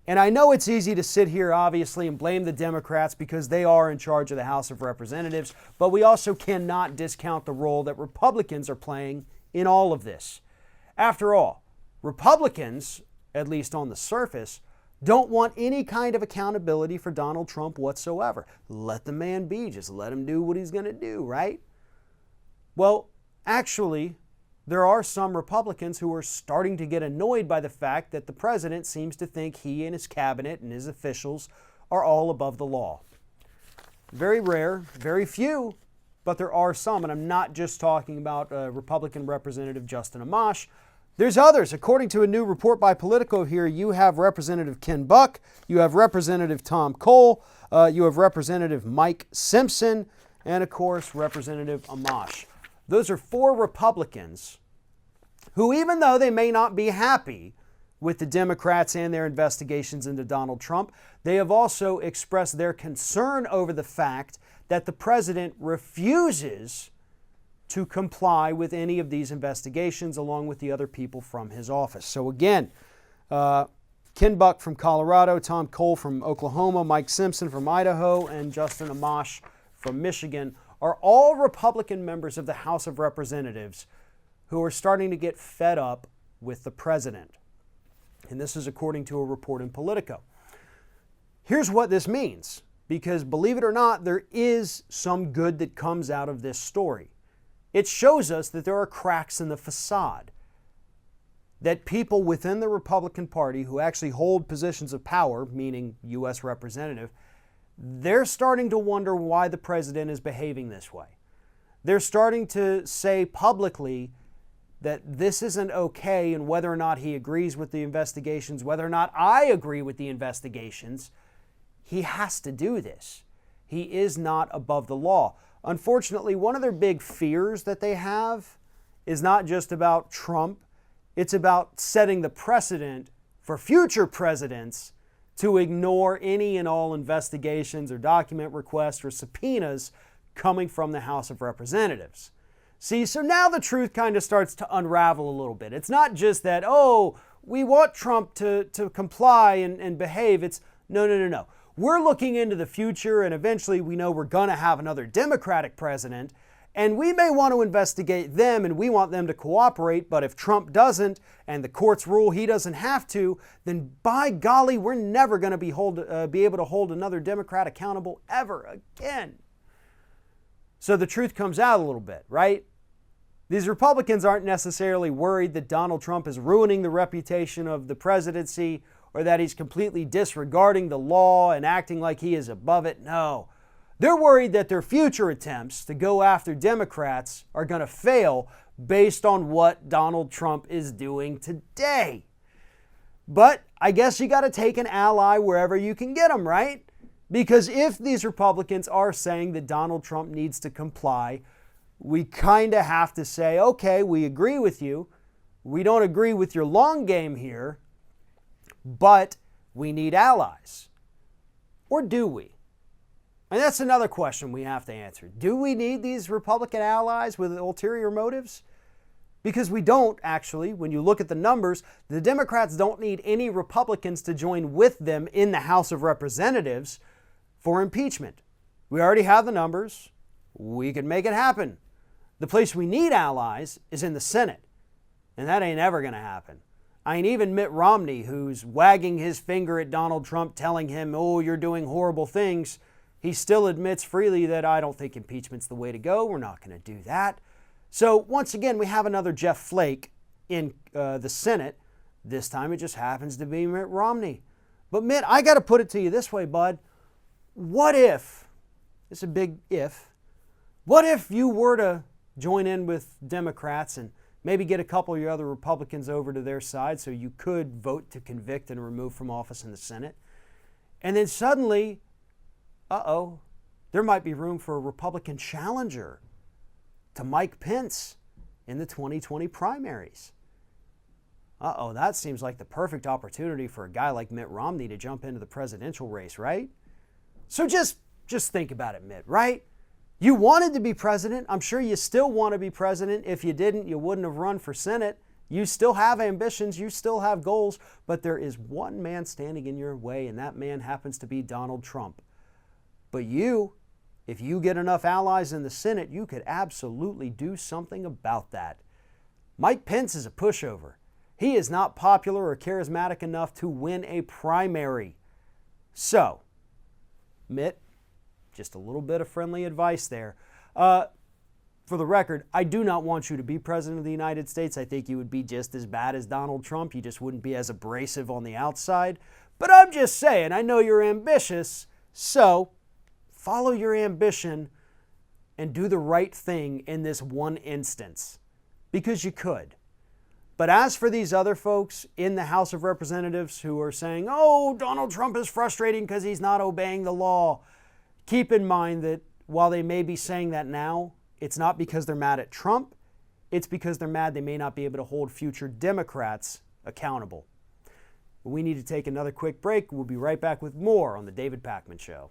And I know it's easy to sit here, obviously, and blame the Democrats because they are in charge of the House of Representatives, but we also cannot discount the role that Republicans are playing in all of this. After all, Republicans, at least on the surface, don't want any kind of accountability for Donald Trump whatsoever. Let the man be. Just let him do what he's going to do, right? Well, actually, there are some Republicans who are starting to get annoyed by the fact that the president seems to think he and his cabinet and his officials are all above the law. Very rare, very few, but there are some. And I'm not just talking about Republican Representative Justin Amash. There's others. According to a new report by Politico here, you have Representative Ken Buck, you have Representative Tom Cole, you have Representative Mike Simpson, and of course, Representative Amash. Those are 4 Republicans who, even though they may not be happy with the Democrats and their investigations into Donald Trump, they have also expressed their concern over the fact that the president refuses to comply with any of these investigations along with the other people from his office. So again, Ken Buck from Colorado, Tom Cole from Oklahoma, Mike Simpson from Idaho, and Justin Amash from Michigan are all Republican members of the House of Representatives who are starting to get fed up with the president. And this is according to a report in Politico. Here's what this means, because believe it or not, there is some good that comes out of this story. It shows us that there are cracks in the facade, that people within the Republican Party who actually hold positions of power, meaning U.S. representative, they're starting to wonder why the president is behaving this way. They're starting to say publicly that this isn't okay, and whether or not he agrees with the investigations, whether or not I agree with the investigations, he has to do this. He is not above the law. Unfortunately, one of their big fears that they have is not just about Trump, it's about setting the precedent for future presidents to ignore any and all investigations or document requests or subpoenas coming from the House of Representatives. See, so now the truth kind of starts to unravel a little bit. It's not just that, oh, we want Trump to comply and behave. It's no. We're looking into the future, and eventually we know we're going to have another Democratic president, and we may want to investigate them, and we want them to cooperate, but if Trump doesn't, and the courts rule he doesn't have to, then by golly, we're never going to be able to hold another Democrat accountable ever again. So the truth comes out a little bit, right? These Republicans aren't necessarily worried that Donald Trump is ruining the reputation of the presidency or that he's completely disregarding the law and acting like he is above it. No. They're worried that their future attempts to go after Democrats are going to fail based on what Donald Trump is doing today. But I guess you got to take an ally wherever you can get them, right? Because if these Republicans are saying that Donald Trump needs to comply, we kind of have to say, okay, we agree with you. We don't agree with your long game here, but we need allies. Or do we? And that's another question we have to answer. Do we need these Republican allies with ulterior motives? Because we don't, actually. When you look at the numbers, the Democrats don't need any Republicans to join with them in the House of Representatives for impeachment. We already have the numbers. We can make it happen. The place we need allies is in the Senate, and that ain't ever going to happen. I mean, even Mitt Romney, who's wagging his finger at Donald Trump, telling him, oh, you're doing horrible things, he still admits freely that I don't think impeachment's the way to go. We're not going to do that. So once again, we have another Jeff Flake in the Senate. This time it just happens to be Mitt Romney. But Mitt, I got to put it to you this way, bud. What if, it's a big if, what if you were to join in with Democrats and maybe get a couple of your other Republicans over to their side so you could vote to convict and remove from office in the Senate? And then suddenly, there might be room for a Republican challenger to Mike Pence in the 2020 primaries. That seems like the perfect opportunity for a guy like Mitt Romney to jump into the presidential race, right? So just think about it, Mitt, right? You wanted to be president. I'm sure you still want to be president. If you didn't, you wouldn't have run for Senate. You still have ambitions, you still have goals, but there is one man standing in your way, and that man happens to be Donald Trump. But you, if you get enough allies in the Senate, you could absolutely do something about that. Mike Pence is a pushover. He is not popular or charismatic enough to win a primary. So, Mitt, just a little bit of friendly advice there. For the record, I do not want you to be president of the United States. I think you would be just as bad as Donald Trump. You just wouldn't be as abrasive on the outside. But I'm just saying, I know you're ambitious, so follow your ambition and do the right thing in this one instance, because you could. But as for these other folks in the House of Representatives who are saying, oh, Donald Trump is frustrating because he's not obeying the law, keep in mind that while they may be saying that now, it's not because they're mad at Trump. It's because they're mad they may not be able to hold future Democrats accountable. We need to take another quick break. We'll be right back with more on The David Pakman Show.